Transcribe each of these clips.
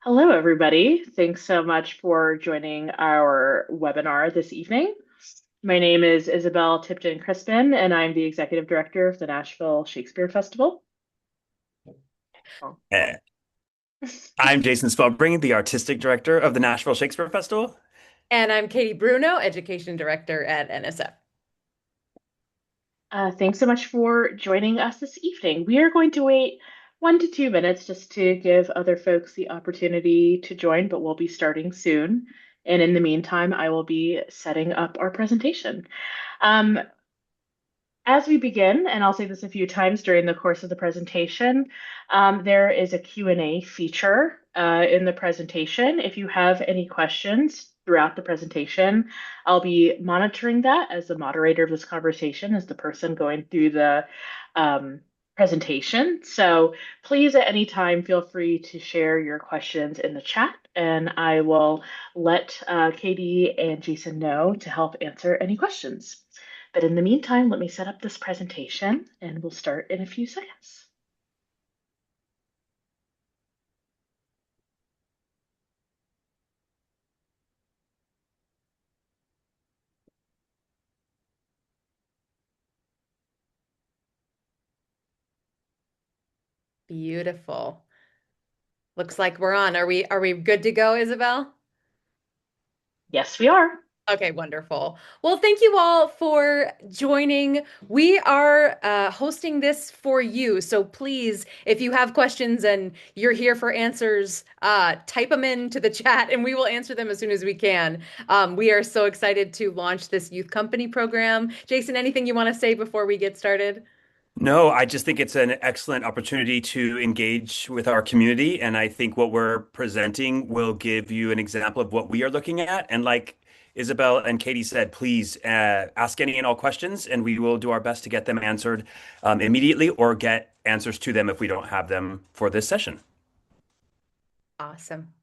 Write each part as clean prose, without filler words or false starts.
Hello, everybody. Thanks so much for joining our webinar this evening. My name is Isabel Tipton-Krispin, and I'm the Executive Director of the Nashville Shakespeare Festival. Oh. Eh, I'm Jason Spelbring, the Artistic Director of the Nashville Shakespeare Festival. And I'm Katie Bruno, Education Director at NSF. Thanks so much for joining us this evening. We are going to wait 1 to 2 minutes just to give other folks the opportunity to join, but we'll be starting soon. And in the meantime, I will be setting up our presentation. Um, As we begin, and I'll say this a few times during the course of the presentation, there is a Q&A feature in the presentation. If you have any questions throughout the presentation, I'll be monitoring that as the moderator of this conversation, as the person going through the presentation. So please, at any time, feel free to share your questions in the chat, and I will let Katie and Jason know to help answer any questions. But in the meantime, let me set up this presentation and we'll start in a few seconds. Beautiful. Looks like we're on. Are we good to go, Isabel? Yes, we are. Okay, wonderful. Well, thank you all for joining. We are hosting this for you. So please, if you have questions and you're here for answers, type them into the chat and we will answer them as soon as we can. We are so excited to launch this youth company program. Jason, anything you want to say before we get started? No, I just think it's an excellent opportunity to engage with our community. And I think what we're presenting will give you an example of what we are looking at. And like Isabel and Katie said, please ask any and all questions, and we will do our best to get them answered immediately or get answers to them if we don't have them for this session. Awesome.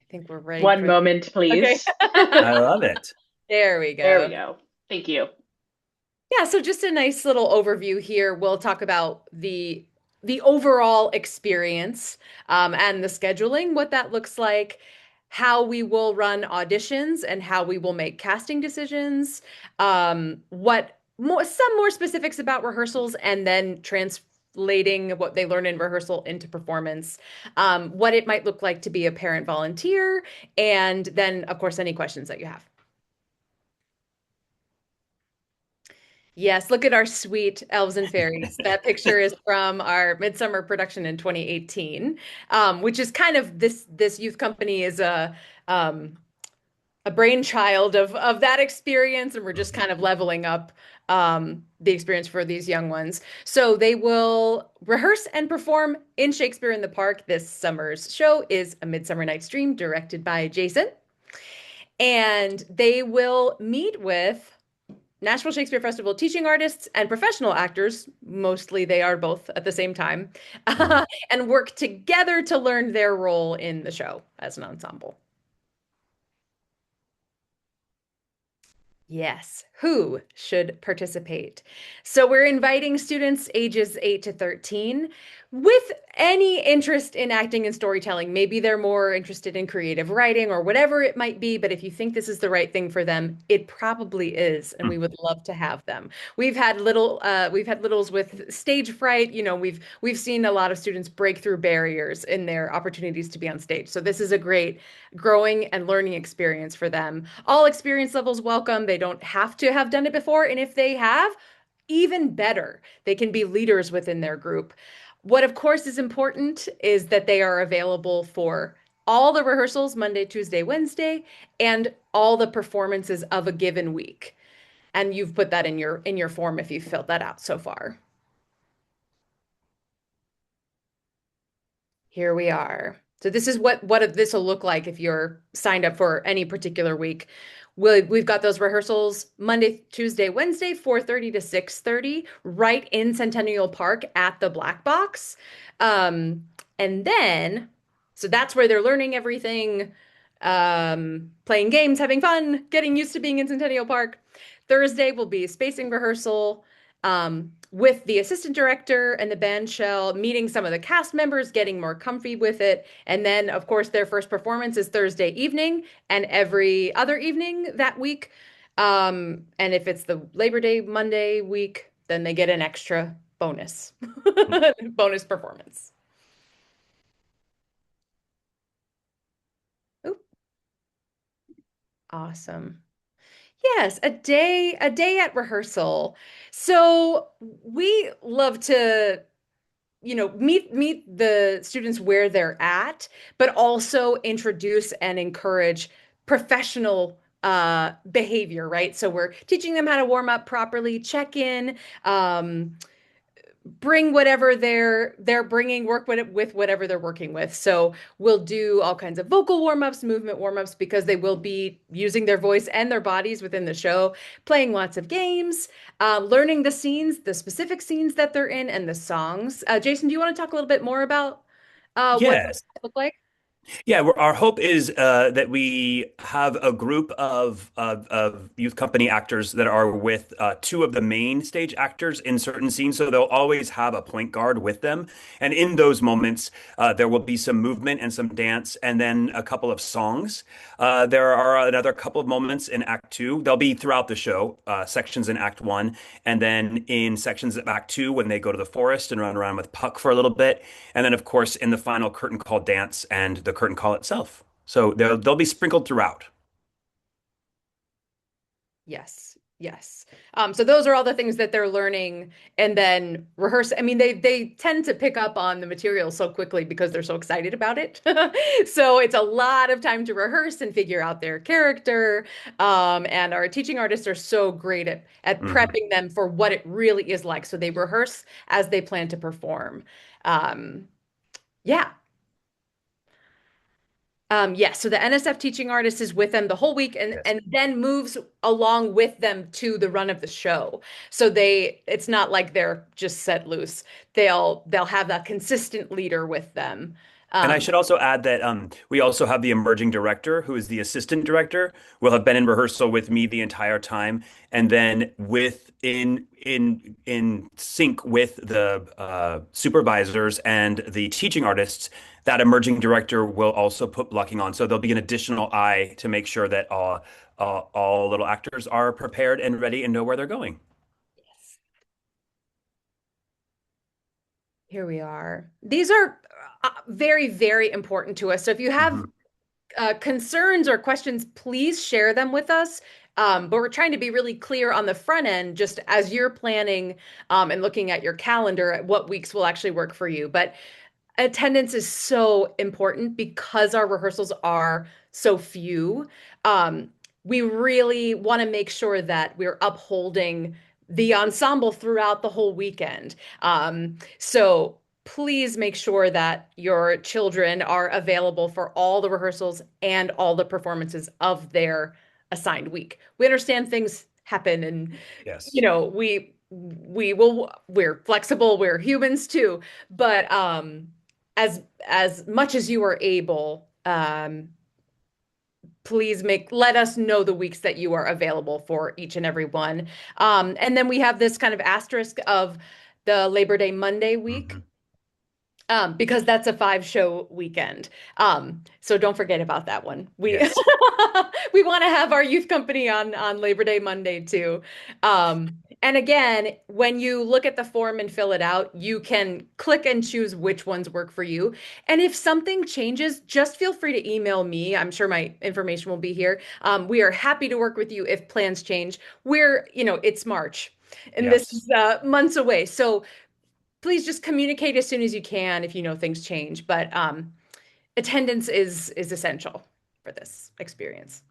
I think we're ready One for moment, Okay. please. I love it. There we There we go. go. Thank you. Yeah, so just a nice little overview here. We'll talk about the overall experience and the scheduling, what that looks like, how we will run auditions and how we will make casting decisions, some more specifics about rehearsals, and then translating what they learn in rehearsal into performance, what it might look like to be a parent volunteer, and then, of course, any questions that you have. Yes, look at our sweet elves and fairies. That picture is from our Midsummer production in 2018, which is kind of this youth company is a brainchild of that experience, and we're just kind of leveling up the experience for these young ones. So they will rehearse and perform in Shakespeare in the Park. This summer's show is A Midsummer Night's Dream, directed by Jason, and they will meet with Nashville Shakespeare Festival teaching artists and professional actors, mostly they are both at the same time, and work together to learn their role in the show as an ensemble. Yes, who should participate? So we're inviting students ages 8 to 13 with any interest in acting and storytelling. Maybe they're more interested in creative writing or whatever it might be, but if you think this is the right thing for them, it probably is, and we would love to have them. We've had littles with stage fright. You know, we've seen a lot of students break through barriers in their opportunities to be on stage. So this is a great growing and learning experience for them. All experience levels welcome. They don't have to have done it before, and if they have, even better. They can be leaders within their group. What, of course, is important is that they are available for all the rehearsals Monday, Tuesday, Wednesday, and all the performances of a given week. And you've put that in your form if you've filled that out so far. Here we are. So this is what this will look like if you're signed up for any particular week. We've got those rehearsals Monday, Tuesday, Wednesday, 4:30 to 6:30, right in Centennial Park at the Black Box. And then, so that's where they're learning everything, playing games, having fun, getting used to being in Centennial Park. Thursday will be spacing rehearsal, with the assistant director and the band shell, meeting some of the cast members, getting more comfy with it. And then, of course, their first performance is Thursday evening and every other evening that week. And if it's the Labor Day Monday week, then they get an extra bonus bonus performance. Oop, awesome. Yes, a day at rehearsal. So we love to, meet the students where they're at, but also introduce and encourage professional behavior, right? So we're teaching them how to warm up properly, check in, bring whatever they're bringing, work with whatever they're working with. So we'll do all kinds of vocal warm-ups, movement warm-ups, because they will be using their voice and their bodies within the show, playing lots of games, learning the scenes, the specific scenes that they're in, and the songs. Jason, do you want to talk a little bit more about what those Yes. look like? Yeah, our hope is that we have a group of youth company actors that are with two of the main stage actors in certain scenes. So they'll always have a point guard with them. And in those moments, there will be some movement and some dance, and then a couple of songs. There are another couple of moments in Act Two. They'll be throughout the show, sections in Act One, and then in sections of Act Two when they go to the forest and run around with Puck for a little bit. And then, of course, in the final curtain call dance and the curtain call itself. So they'll be sprinkled throughout. Yes, yes. So those are all the things that they're learning and then rehearse. I mean, they tend to pick up on the material so quickly because they're so excited about it. So it's a lot of time to rehearse and figure out their character. And our teaching artists are so great at Hmm. prepping them for what it really is like. So they rehearse as they plan to perform. Um, yeah. Yes, so the NSF teaching artist is with them the whole week and Yes. and then moves along with them to the run of the show. So it's not like they're just set loose. They'll have that consistent leader with them. And I Um, should also add that we also have the emerging director, who is the assistant director, will have been in rehearsal with me the entire time, and then in sync with the supervisors and the teaching artists. That emerging director will also put blocking on, so there'll be an additional eye to make sure that all little actors are prepared and ready and know where they're going. Here we are. These are very, very important to us. So if you have Mhm. concerns or questions, please share them with us. But we're trying to be really clear on the front end, just as you're planning and looking at your calendar, at what weeks will actually work for you. But attendance is so important because our rehearsals are so few. Um, we really want to make sure that we're upholding the ensemble throughout the whole weekend. So please make sure that your children are available for all the rehearsals and all the performances of their assigned week. We understand things happen and Yes. we're flexible, we're humans too, but as much as you are able, please let us know the weeks that you are available for each and every one. And then we have this kind of asterisk of the Labor Day Monday week, Hmm. because that's a 5 show weekend. So don't forget about that one. We Yes. we want to have our youth company on Labor Day Monday too. And again, when you look at the form and fill it out, you can click and choose which ones work for you. And if something changes, just feel free to email me. I'm sure my information will be here. We are happy to work with you if plans change. It's March and this Yes. is months away. So please just communicate as soon as you can if you know things change. But attendance is essential for this experience.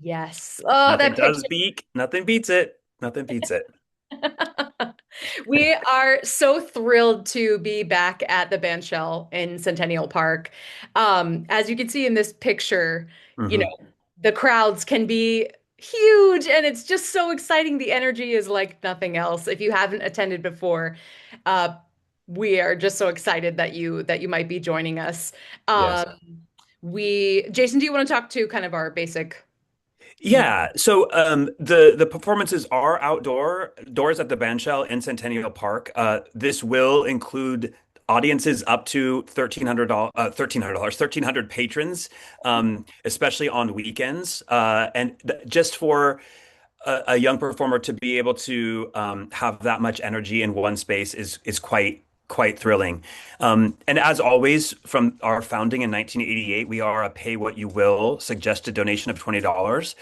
Yes. Oh, Nothing that does picture. beat. Nothing beats it. Nothing beats it. We are so thrilled to be back at the bandshell in Centennial Park. As you can see in this picture, you Hmm. know, the crowds can be huge and it's just so exciting. The energy is like nothing else. If you haven't attended before, uh, we are just so excited that you might be joining us. Um, Yes. Jason, do you want to talk to kind of our basic? Yeah, so the performances are doors at the Bandshell in Centennial Park. This will include audiences up to $1,300, $1,300, 1,300 patrons, especially on weekends. And th just for a young performer to be able to have that much energy in one space is quite thrilling. And as always, from our founding in 1988, we are a pay what you will suggested donation of $20.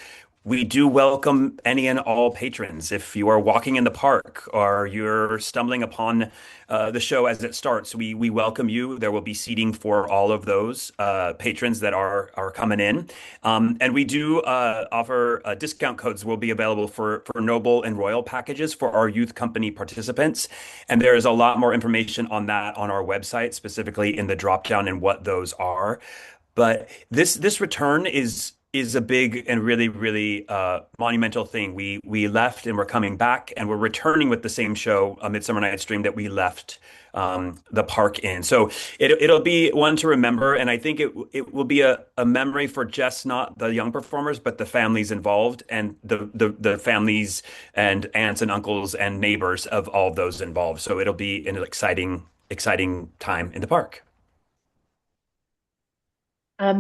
We do welcome any and all patrons. If you are walking in the park or you're stumbling upon the show as it starts, we welcome you. There will be seating for all of those patrons that are coming in, and we do offer discount codes will be available for Noble and Royal packages for our youth company participants. And there is a lot more information on that on our website, specifically in the drop down and what those are. But this return is a big and really monumental thing. We left and we're coming back and we're returning with the same show, A Midsummer Night's Dream, that we left the park in. So it'll be one to remember, and I think it will be a memory for just not the young performers, but the families involved and the families and aunts and uncles and neighbors of all of those involved. So it'll be an exciting time in the park.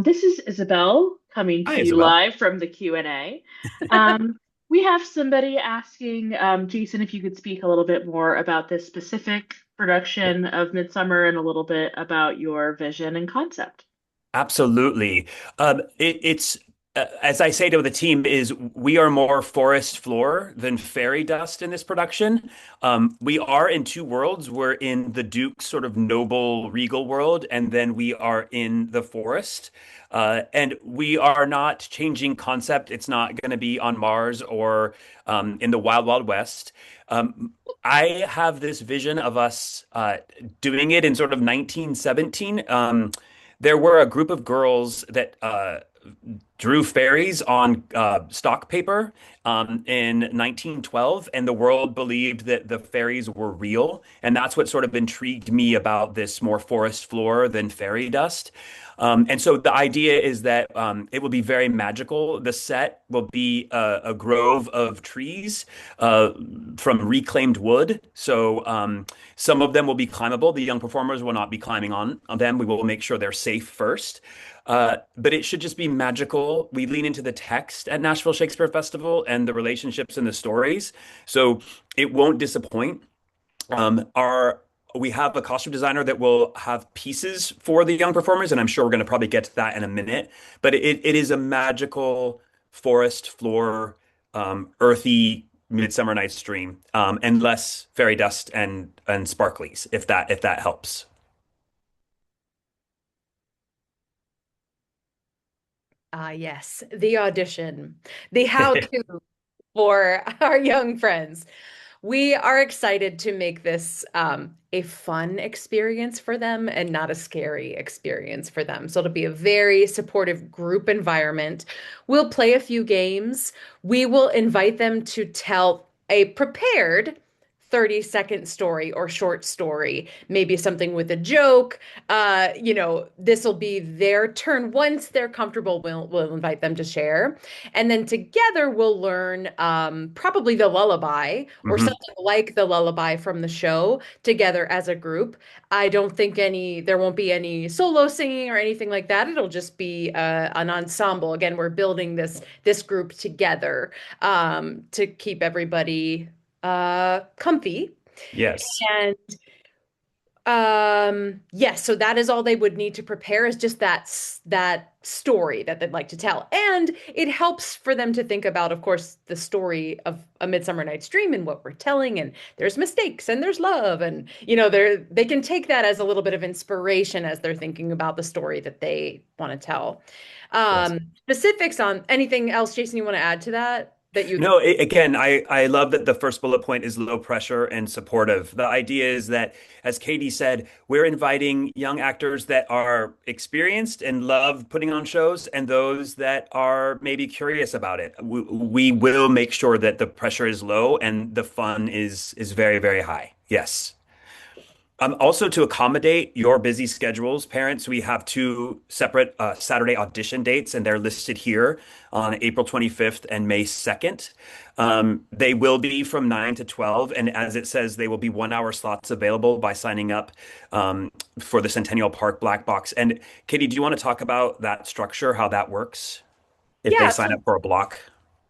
This is Isabel coming Hi, to you Isabel. live from the Q&A. Um, we have somebody asking, Jason, if you could speak a little bit more about this specific production of Midsummer and a little bit about your vision and concept. Absolutely. It's as I say to the team is we are more forest floor than fairy dust in this production. We are in two worlds. We're in the Duke's sort of noble regal world, and then we are in the forest. And we are not changing concept. It's not going to be on Mars or in the Wild Wild West. I have this vision of us doing it in sort of 1917. There were a group of girls that drew fairies on stock paper in 1912, and the world believed that the fairies were real. And that's what sort of intrigued me about this more forest floor than fairy dust. And so the idea is that it will be very magical. The set will be a grove of trees from reclaimed wood. So some of them will be climbable. The young performers will not be climbing on them. We will make sure they're safe first. But it should just be magical. We lean into the text at Nashville Shakespeare Festival and the relationships and the stories. So it won't disappoint. Our We have a costume designer that will have pieces for the young performers, and I'm sure we're going to probably get to that in a minute. But it is a magical forest floor, earthy Midsummer Night's Dream, and less fairy dust and sparklies, if that helps. Ah, yes, the audition, the how-to for our young friends. We are excited to make this a fun experience for them and not a scary experience for them. So it'll be a very supportive group environment. We'll play a few games. We will invite them to tell a prepared 30-second story or short story, maybe something with a joke. This will be their turn. Once they're comfortable, we'll invite them to share. And then together we'll learn probably the lullaby or Mhm. something like the lullaby from the show together as a group. I don't think there won't be any solo singing or anything like that. It'll just be an ensemble. Again, we're building this group together to keep everybody comfy. Yes. And yes, so that is all they would need to prepare is just that story that they'd like to tell. And it helps for them to think about, of course, the story of A Midsummer Night's Dream and what we're telling, and there's mistakes and there's love. And they can take that as a little bit of inspiration as they're thinking about the story that they want to tell. Yes. Specifics on anything else, Jason, you want to add to that you No, again, I love that the first bullet point is low pressure and supportive. The idea is that, as Katie said, we're inviting young actors that are experienced and love putting on shows, and those that are maybe curious about it. We will make sure that the pressure is low and the fun is very high. Yes. Also, to accommodate your busy schedules, parents, we have two separate Saturday audition dates, and they're listed here on April 25th and May 2nd. They will be from 9 to 12, and as it says, they will be 1 hour slots available by signing up for the Centennial Park Black Box. And Katie, do you want to talk about that structure, how that works if they Yeah, sign so up for a block?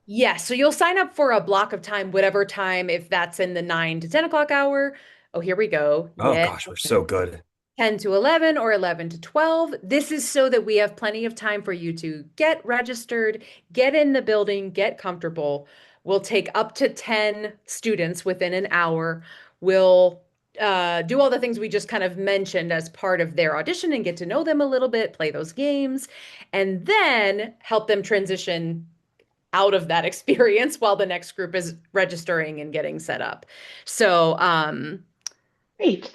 yeah, so you'll sign up for a block of time, whatever time, if that's in the 9 to 10 o'clock hour. Oh, here we go. Oh Yeah. gosh, we're so good. 10 to 11 or 11 to 12. This is so that we have plenty of time for you to get registered, get in the building, get comfortable. We'll take up to 10 students within an hour. We'll do all the things we just kind of mentioned as part of their audition and get to know them a little bit, play those games, and then help them transition out of that experience while the next group is registering and getting set up. So, Great.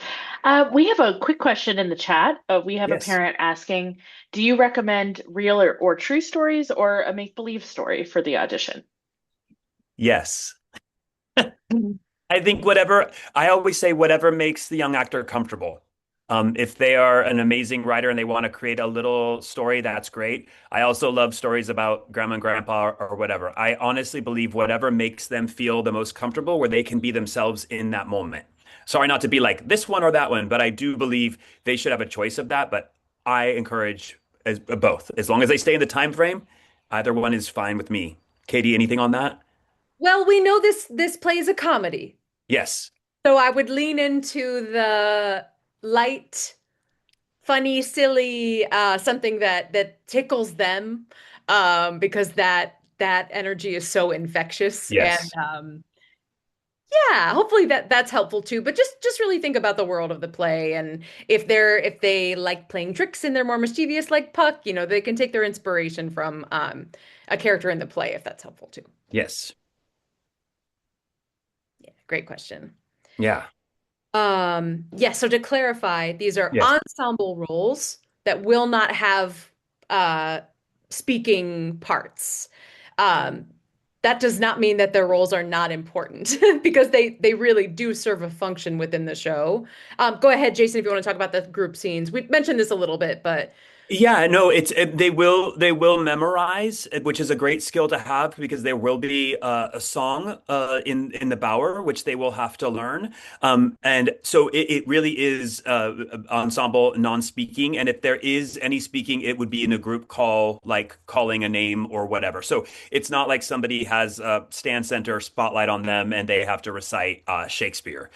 We have a quick question in the chat. We have a Yes. parent asking, do you recommend real or true stories or a make-believe story for the audition? Yes. I think whatever, I always say whatever makes the young actor comfortable. If they are an amazing writer and they want to create a little story, that's great. I also love stories about grandma and grandpa or whatever. I honestly believe whatever makes them feel the most comfortable, where they can be themselves in that moment. Sorry not to be like this one or that one, but I do believe they should have a choice of that. But I encourage both. As long as they stay in the time frame, either one is fine with me. Katie, anything on that? well, we know this play is a comedy. Yes. So I would lean into the light, funny, silly, something that tickles them, because that energy is so infectious. And Yes. yeah, hopefully that's helpful too. But just really think about the world of the play, and if they like playing tricks and they're more mischievous like Puck, they can take their inspiration from a character in the play if that's helpful too. Yes. Yeah, great question. Yeah. Yeah, so to clarify, these are Yes. ensemble roles that will not have uh speaking parts. Um, that does not mean that their roles are not important because they really do serve a function within the show. Go ahead, Jason, if you want to talk about the group scenes. We mentioned this a little bit, but Yeah, no, they will memorize, which is a great skill to have because there will be a song in the Bower which they will have to learn, and so it really is ensemble non-speaking, and if there is any speaking, it would be in a group call, like calling a name or whatever. So it's not like somebody has a stand center spotlight on them and they have to recite Shakespeare.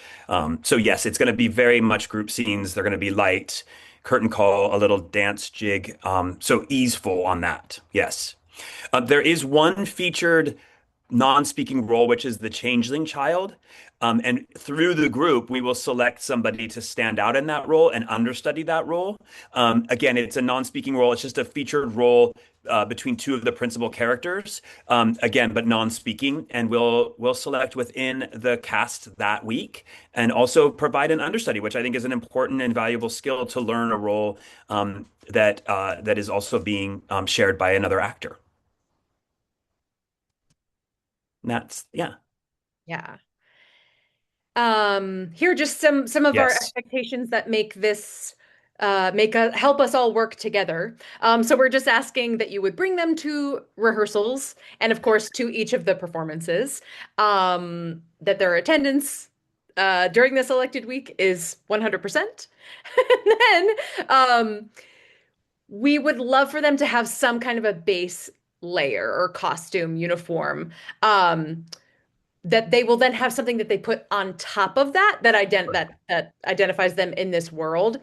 So yes, it's going to be very much group scenes. They're going to be light curtain call, a little dance jig. So easeful on that. Yes. There is one featured non-speaking role, which is the changeling child. And through the group, we will select somebody to stand out in that role and understudy that role. Again, it's a non-speaking role. It's just a featured role between two of the principal characters. Again, but non-speaking, and we'll select within the cast that week, and also provide an understudy, which I think is an important and valuable skill to learn a role that is also being shared by another actor. And that's yeah. yeah. Here are just some of our Yes. expectations that make this help us all work together. So we're just asking that you would bring them to rehearsals and of course to each of the performances. That their attendance during the selected week is 100%. And then we would love for them to have some kind of a base layer or costume uniform. That they will then have something that they put on top of that identifies them in this world.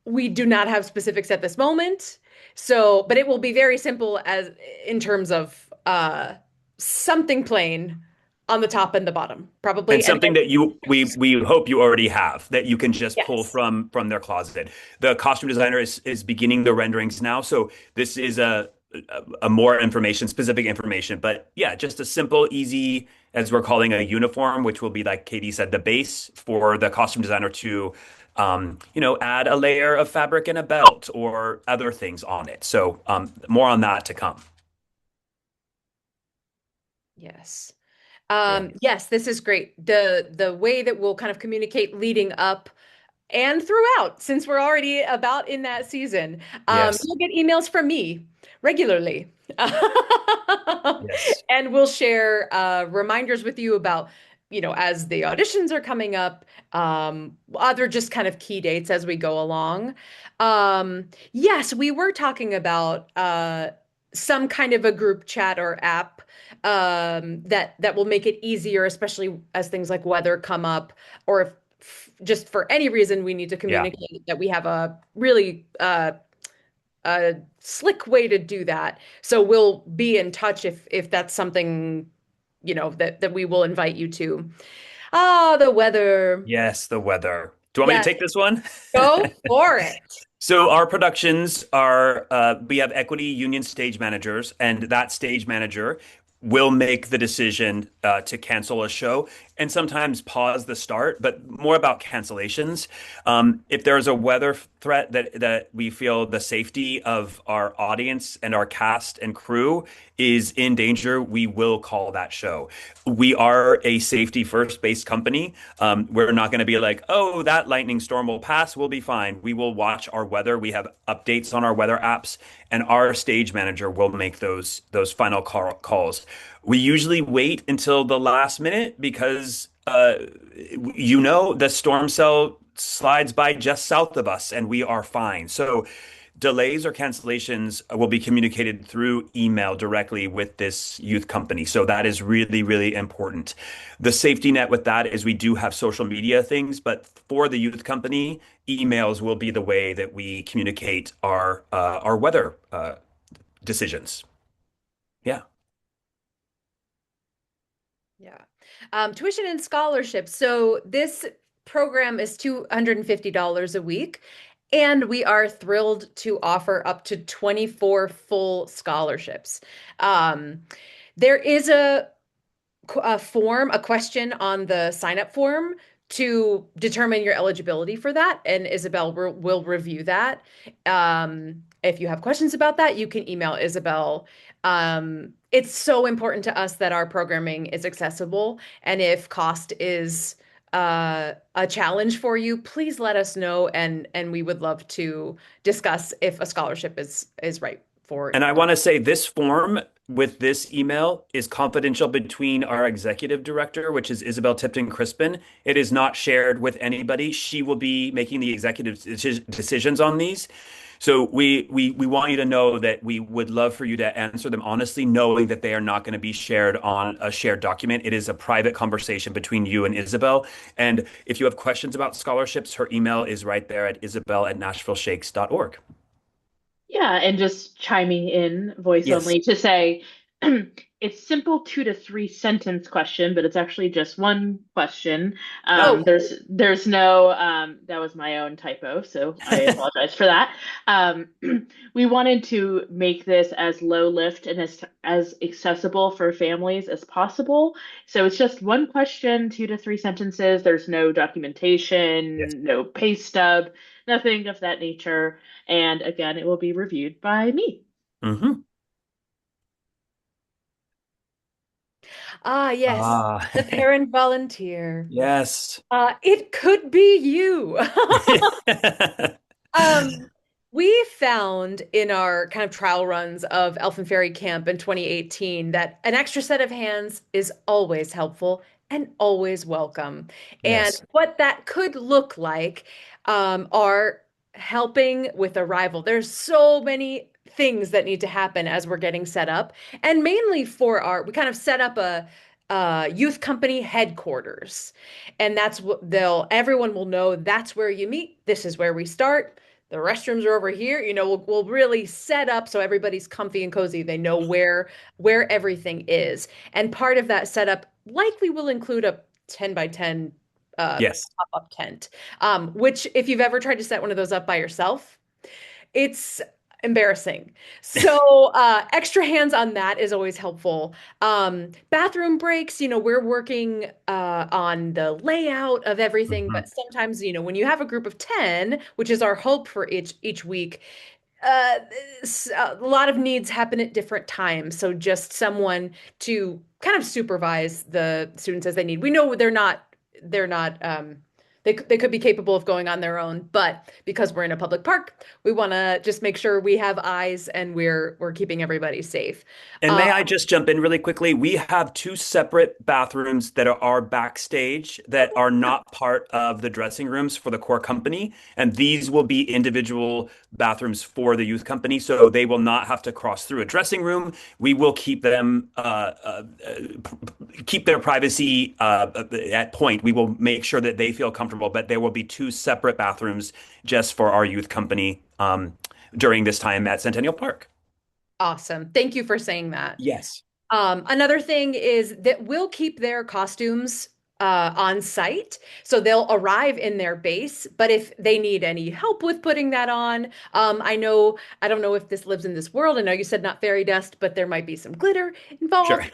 We do not have specifics at this moment, so but it will be very simple as in terms of something plain on the top and the bottom, And probably. And something that you we hope you already have that you can just pull yes, from their closet. The costume designer is beginning the renderings now, so this is a more information, specific information. But yeah, just a simple, easy, as we're calling a uniform, which will be, like Katie said, the base for the costume designer to add a layer of fabric and a belt or other things on it. So more on that to come. yes. Yeah. Yes, this is great. The way that we'll kind of communicate leading up, and throughout, since we're already about in that season. Yes. You'll get emails from me regularly. Yes. And we'll share reminders with you about, as the auditions are coming up, other just kind of key dates as we go along. Yes, we were talking about some kind of a group chat or app that will make it easier, especially as things like weather come up, or if just for any reason we need to Yeah. communicate that we have a really a slick way to do that. So we'll be in touch if that's something, that we will invite you to. Ah, the weather. Yes, the weather. Do you want me to Yes, take this one? go for it. So our productions are we have equity union stage managers, and that stage manager will make the decision to cancel a show and sometimes pause the start, but more about cancellations. If there's a weather threat that we feel the safety of our audience and our cast and crew is in danger, we will call that show. We are a safety first based company. We're not going to be like, oh, that lightning storm will pass. We'll be fine. We will watch our weather. We have updates on our weather apps, and our stage manager will make those final calls. We usually wait until the last minute because the storm cell slides by just south of us, and we are fine. So delays or cancellations will be communicated through email directly with this youth company. So that is really, really important. The safety net with that is we do have social media things, but for the youth company, emails will be the way that we communicate our weather decisions. Yeah. Yeah. Tuition and scholarships. So this program is $250 a week, and we are thrilled to offer up to 24 full scholarships. Um, there is a question on the sign up form to determine your eligibility for that, and Isabel will review that. If you have questions about that, you can email Isabel. It's so important to us that our programming is accessible, and if cost is a challenge for you, please let us know, and we would love to discuss if a scholarship is right for. And I want to say this form with this email is confidential between our executive director, which is Isabel Tipton-Krispin. It is not shared with anybody. She will be making the executive decisions on these. So we want you to know that we would love for you to answer them honestly, knowing that they are not going to be shared on a shared document. It is a private conversation between you and Isabel. And if you have questions about scholarships, her email is right there at isabel@nashvilleshakes.org. Yeah, and just chiming in voice Yes. only to say it's simple 2 to 3 sentence question, but it's actually just one question. Oh, There's no that was my own typo, so I apologize for that. Um, we wanted to make this as low lift and as accessible for families as possible. So it's just one question, 2 to 3 sentences. There's no yes. documentation, no pay stub, nothing of that nature. And again, it will be reviewed by me. Hmm. Ah, yes, Ah, the parent volunteer. yes. It could be you. Um, we found in our kind of trial runs of Elf and Fairy Camp in 2018 that an extra set of hands is always helpful and always welcome. And Yes. what that could look like are helping with arrival. There's so many things that need to happen as we're getting set up, and mainly we kind of set up a youth company headquarters, and that's what everyone will know that's where you meet. This is where we start. The restrooms are over here. We'll really set up so everybody's comfy and cozy. They know where everything is. And part of that setup likely will include a 10 by 10 Yes. pop-up tent. Which if you've ever tried to set one of those up by yourself, it's embarrassing. So extra hands on that is always helpful. Bathroom breaks, we're working on the layout of everything, Mhm. but sometimes, when you have a group of 10, which is our hope for each week, uh, a lot of needs happen at different times. So just someone to kind of supervise the students as they need. We know they're not they could be capable of going on their own, but because we're in a public park, we want to just make sure we have eyes and we're keeping everybody safe. And Uh, may I just jump in really quickly? We have two separate bathrooms that are backstage that are not part of the dressing rooms for the core company. And these will be individual bathrooms for the youth company. So they will not have to cross through a dressing room. We will keep them, keep their privacy at point. We will make sure that they feel comfortable, but there will be two separate bathrooms just for our youth company during this time at Centennial Park. awesome. Thank you for saying that. Yes. Another thing is that we'll keep their costumes on site. So they'll arrive in their base, but if they need any help with putting that on, I don't know if this lives in this world. I know you said not fairy dust, but there might be some glitter Sure. involved.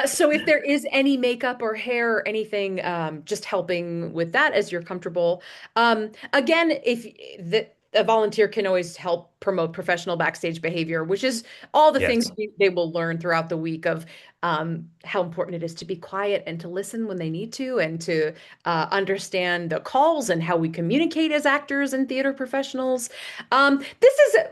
So if there is any makeup or hair or anything, just helping with that as you're comfortable. Again, if the a volunteer can always help promote professional backstage behavior, which is all the things Yes. they will learn throughout the week of how important it is to be quiet and to listen when they need to, and to understand the calls and how we communicate as actors and theater professionals. We're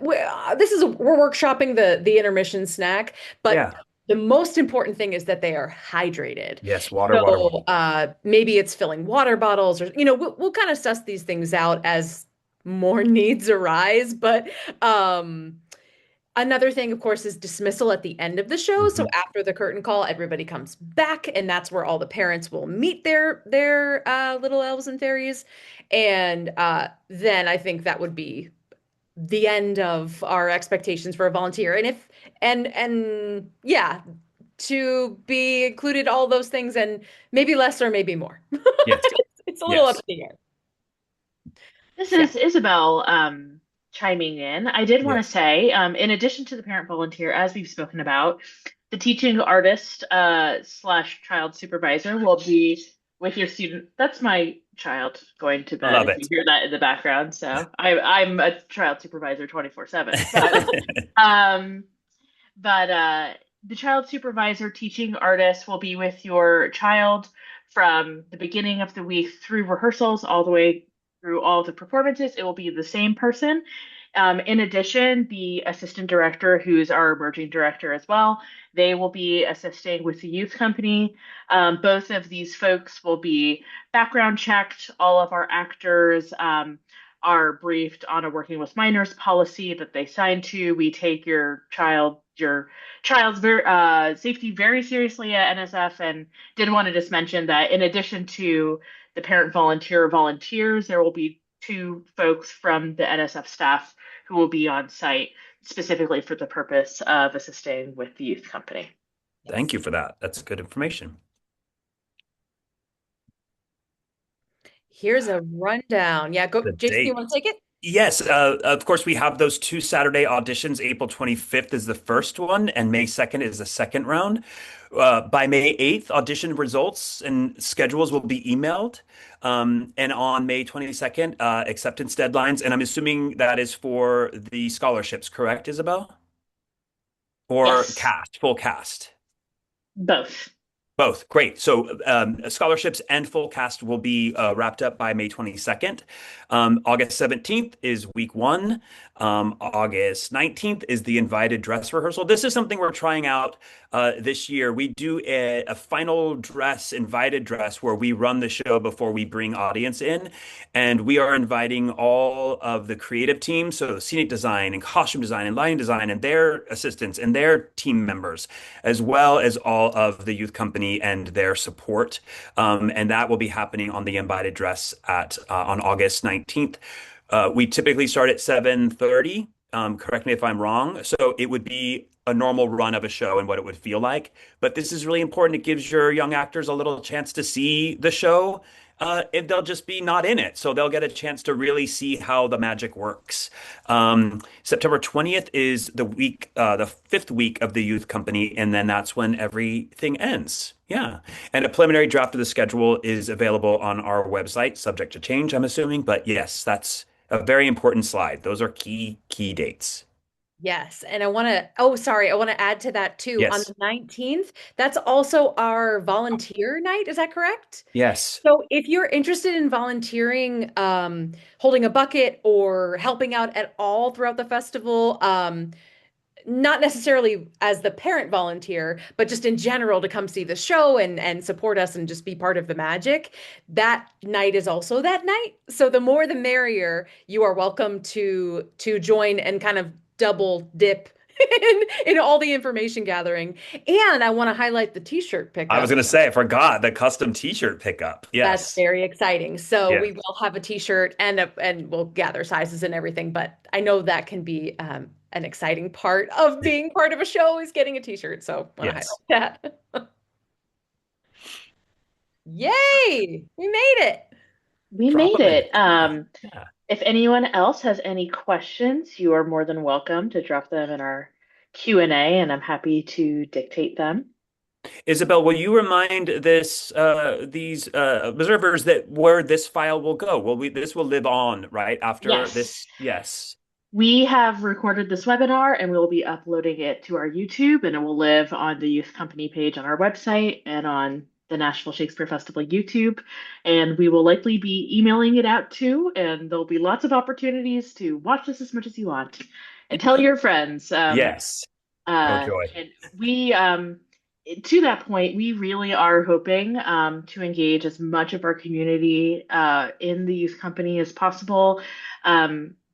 workshopping the intermission snack, but Yeah. the most important thing is that they are hydrated. Yes. Water, water, water. So maybe it's filling water bottles, or we'll kind of suss these things out as more needs arise. But another thing, of course, is dismissal at the end of the show. So Mhm. after the curtain call, everybody comes back, and that's where all the parents will meet their little elves and fairies. And then I think that would be the end of our expectations for a volunteer. And yeah, to be included, all those things, and maybe less or maybe more. Yes. It's a little up Yes. in the air. This Yeah. is Isabel chiming in. I did want to Yes. say, in addition to the parent volunteer, as we've spoken about, the teaching artist slash child supervisor will be with your student. That's my child going to I bed, love if you it. hear that in the background. So I'm a child supervisor 24/7. Um, but the child supervisor teaching artist will be with your child from the beginning of the week through rehearsals all the way through all the performances. It will be the same person. In addition, the assistant director, who's our emerging director as well, they will be assisting with the youth company. Both of these folks will be background checked. All of our actors are briefed on a working with minors policy that they sign to. We take your child's safety very seriously at NSF, and did want to just mention that in addition to the parent volunteer volunteers, there will be two folks from the NSF staff who will be on site specifically for the purpose of assisting with the youth company. Thank you for that. That's good information. Here's a rundown. Yeah, go, The Jason, you date. want to take it? Yes, of course, we have those two Saturday auditions. April 25th is the first one, and May 2nd is the second round. By May 8th, audition results and schedules will be emailed. And on May 22nd, acceptance deadlines. And I'm assuming that is for the scholarships, correct, Isabel? Or Yes, cast, full cast? both. Both. Great. So scholarships and full cast will be wrapped up by May 22nd. August 17th is week one. August 19th is the invited dress rehearsal. This is something we're trying out this year. We do a final dress, invited dress, where we run the show before we bring audience in. And we are inviting all of the creative team, so scenic design and costume design and lighting design and their assistants and their team members, as well as all of the youth company and their support. And that will be happening on the invited dress at on August 19th. We typically start at 7:30. Correct me if I'm wrong. So it would be a normal run of a show and what it would feel like. But this is really important. It gives your young actors a little chance to see the show. If they'll just be not in it. So they'll get a chance to really see how the magic works. September 20th is the fifth week of the youth company, and then that's when everything ends. Yeah. And a preliminary draft of the schedule is available on our website, subject to change, I'm assuming. But yes, that's a very important slide. Those are key dates. Yes, and I want to, oh, sorry, I want to add to that too. On Yes. the 19th, that's also our volunteer night. Is that correct? Yes. So if you're interested in volunteering, holding a bucket or helping out at all throughout the festival, not necessarily as the parent volunteer, but just in general to come see the show and support us and just be part of the magic. That night is also that night. So the more the merrier. You are welcome to join and kind of double dip in all the information gathering. And I want to highlight the t-shirt I was pickup. going to say, I forgot the custom t-shirt pickup. That's Yes. very exciting. So Yes. we will have a t-shirt and we'll gather sizes and everything, but I know that can be an exciting part of being part of a show is getting a t-shirt. So I want to Yes. highlight that. Yay! We made it. We Drop made them in the it. chat. Yeah. If anyone else has any questions, you are more than welcome to drop them in our Q&A, and I'm happy to dictate them. Isabel, will you remind these observers that where this file will go? This will live on, right? After Yes. this? Yes. We have recorded this webinar and we will be uploading it to our YouTube, and it will live on the Youth Company page on our website and on the Nashville Shakespeare Festival YouTube. And we will likely be emailing it out too, and there'll be lots of opportunities to watch this as much as you want and tell your friends. Yes. Oh, joy. And we, to that point, we really are hoping to engage as much of our community in the youth company as possible.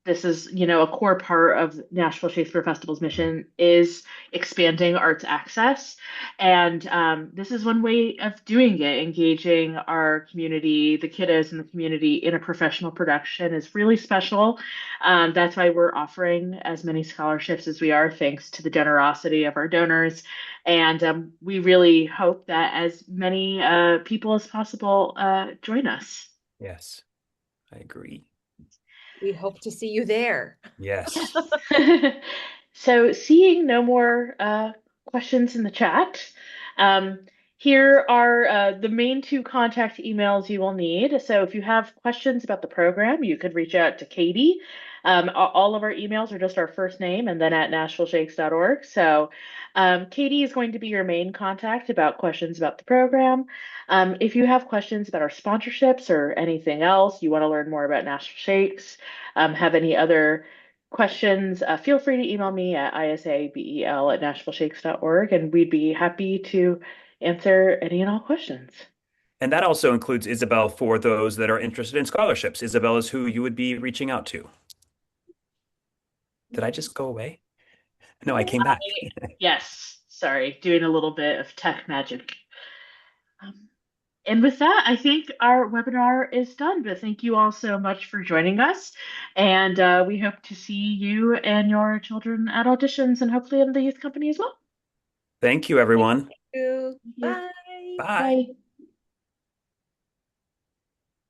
This is, a core part of Nashville Shakespeare Festival's mission is expanding arts access. And this is one way of doing it, engaging our community, the kiddos in the community in a professional production is really special. That's why we're offering as many scholarships as we are, thanks to the generosity of our donors. And we really hope that as many people as possible join us. Yes, I agree. We hope to see you there. Yes. So, seeing no more questions in the chat, um, here are the main two contact emails you will need. So, if you have questions about the program, you could reach out to Katie. All of our emails are just our first name and then at nashvilleshakes.org. So, Katie is going to be your main contact about questions about the program. If you have questions about our sponsorships or anything else, you want to learn more about Nashville Shakes, have any other questions, feel free to email me at isabel@nashvilleshakes.org, and we'd be happy to answer any and all questions. And that also includes Isabel for those that are interested in scholarships. Isabel is who you would be reaching out to. Did I just go away? No, I came back. Yes, sorry, doing a little bit of tech magic. Um, and with that, I think our webinar is done, but thank you all so much for joining us. And we hope to see you and your children at auditions and hopefully in the youth company as well. Thank you, everyone. Thank you. Thank you. Bye. Bye. Bye.